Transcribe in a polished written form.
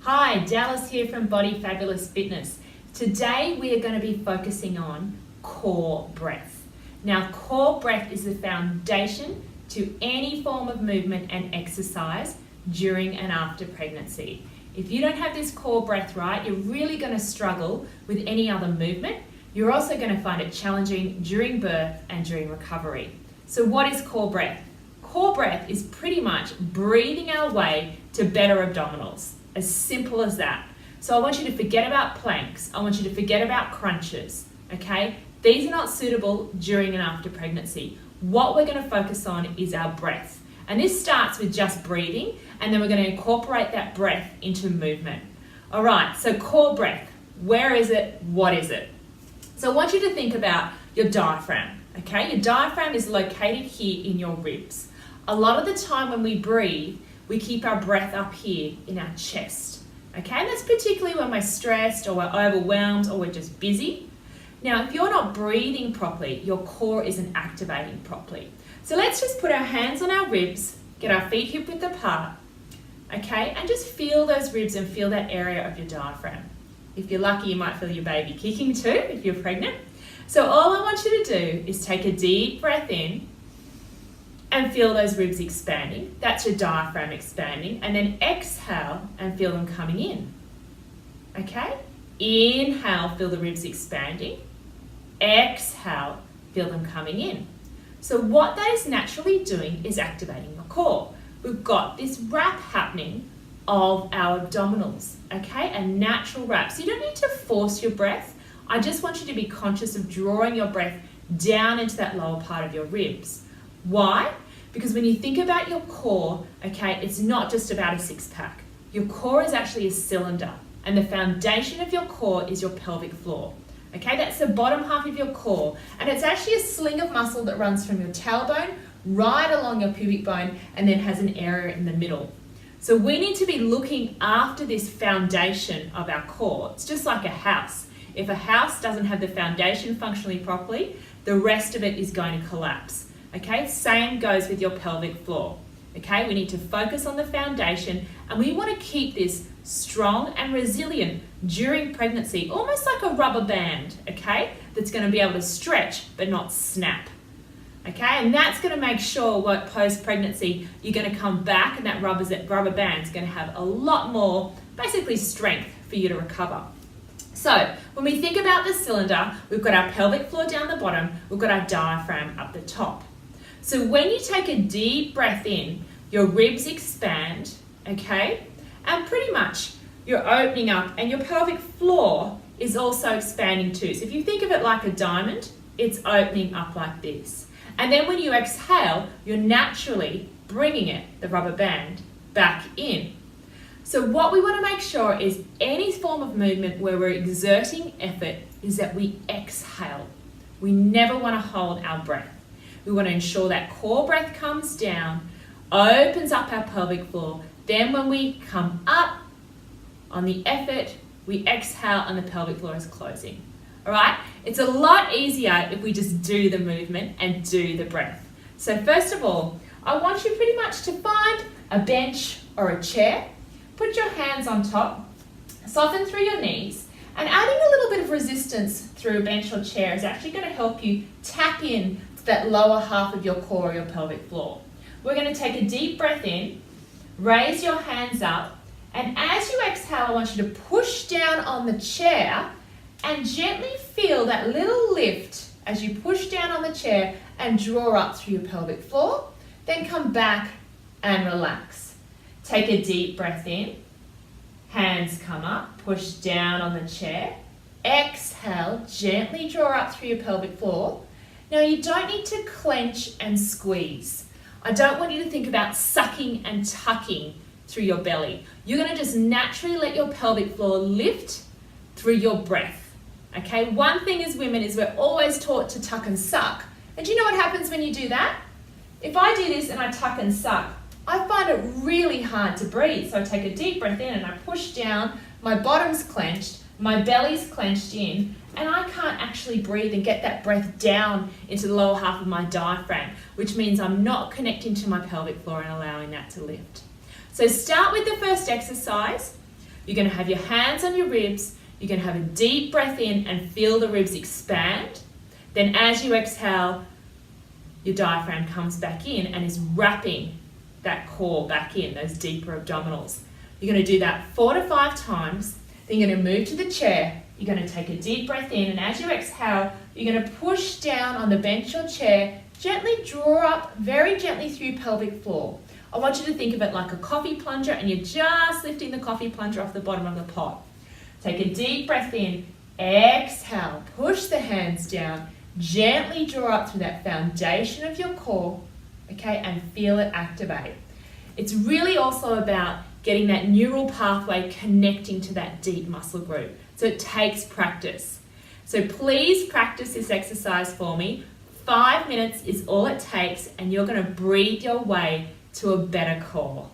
Hi, Dallas here from Body Fabulous Fitness. Today we are going to be focusing on core breath. Now, core breath is the foundation to any form of movement and exercise during and after pregnancy. If you don't have this core breath right, you're really going to struggle with any other movement. You're also going to find it challenging during birth and during recovery. So what is core breath? Core breath is pretty much breathing our way to better abdominals. As simple as that. So I want you to forget about planks. I want you to forget about crunches, okay? These are not suitable during and after pregnancy. What we're going to focus on is our breath. And this starts with just breathing, and then we're going to incorporate that breath into movement. All right, so core breath. Where is it? What is it? So I want you to think about your diaphragm, okay? Your diaphragm is located here in your ribs. A lot of the time when we breathe, we keep our breath up here in our chest, okay? And that's particularly when we're stressed or we're overwhelmed or we're just busy. Now, if you're not breathing properly, your core isn't activating properly. So let's just put our hands on our ribs, get our feet hip width apart, okay? And just feel those ribs and feel that area of your diaphragm. If you're lucky, you might feel your baby kicking too if you're pregnant. So all I want you to do is take a deep breath in and feel those ribs expanding. That's your diaphragm expanding. And then exhale and feel them coming in. Okay? Inhale, feel the ribs expanding. Exhale, feel them coming in. So what that is naturally doing is activating your core. We've got this wrap happening of our abdominals, okay? A natural wrap. So you don't need to force your breath. I just want you to be conscious of drawing your breath down into that lower part of your ribs. Why? Because when you think about your core, okay, it's not just about a six-pack. Your core is actually a cylinder, and the foundation of your core is your pelvic floor. Okay, that's the bottom half of your core, and it's actually a sling of muscle that runs from your tailbone right along your pubic bone and then has an area in the middle. So we need to be looking after this foundation of our core. It's just like a house. If a house doesn't have the foundation functionally properly, the rest of it is going to collapse. Okay, same goes with your pelvic floor. Okay, we need to focus on the foundation, and we want to keep this strong and resilient during pregnancy, almost like a rubber band, okay, that's going to be able to stretch but not snap. Okay, and that's going to make sure what post-pregnancy you're going to come back and that rubber band is going to have a lot more, basically, strength for you to recover. So when we think about the cylinder, we've got our pelvic floor down the bottom, we've got our diaphragm up the top. So when you take a deep breath in, your ribs expand, okay? And pretty much you're opening up, and your pelvic floor is also expanding too. So if you think of it like a diamond, it's opening up like this. And then when you exhale, you're naturally bringing it, the rubber band, back in. So what we want to make sure is any form of movement where we're exerting effort is that we exhale. We never want to hold our breath. We want to ensure that core breath comes down, opens up our pelvic floor. Then when we come up on the effort, we exhale and the pelvic floor is closing. All right? It's a lot easier if we just do the movement and do the breath. So first of all, I want you pretty much to find a bench or a chair. Put your hands on top, soften through your knees, and adding a little bit of resistance through a bench or chair is actually going to help you tap in to that lower half of your core or your pelvic floor. We're going to take a deep breath in, raise your hands up, and as you exhale, I want you to push down on the chair and gently feel that little lift as you push down on the chair and draw up through your pelvic floor. Then come back and relax. Take a deep breath in, hands come up, push down on the chair, exhale, gently draw up through your pelvic floor. Now you don't need to clench and squeeze. I don't want you to think about sucking and tucking through your belly. You're going to just naturally let your pelvic floor lift through your breath. Okay, one thing as women is we're always taught to tuck and suck. And do you know what happens when you do that? If I do this and I tuck and suck, I find it really hard to breathe. So I take a deep breath in and I push down, my bottom's clenched, my belly's clenched in, and I can't actually breathe and get that breath down into the lower half of my diaphragm, which means I'm not connecting to my pelvic floor and allowing that to lift. So start with the first exercise. You're going to have your hands on your ribs. You're going to have a deep breath in and feel the ribs expand. Then as you exhale, your diaphragm comes back in and is wrapping that core back in, those deeper abdominals. You're going to do that 4 to 5 times. Then you're going to move to the chair. You're going to take a deep breath in, and as you exhale, you're going to push down on the bench or chair, gently draw up very gently through pelvic floor. I want you to think of it like a coffee plunger, and you're just lifting the coffee plunger off the bottom of the pot. Take a deep breath in, exhale, push the hands down, gently draw up through that foundation of your core, okay, and feel it activate. It's really also about getting that neural pathway connecting to that deep muscle group. So it takes practice. So please practice this exercise for me. 5 minutes is all it takes, and you're going to breathe your way to a better core.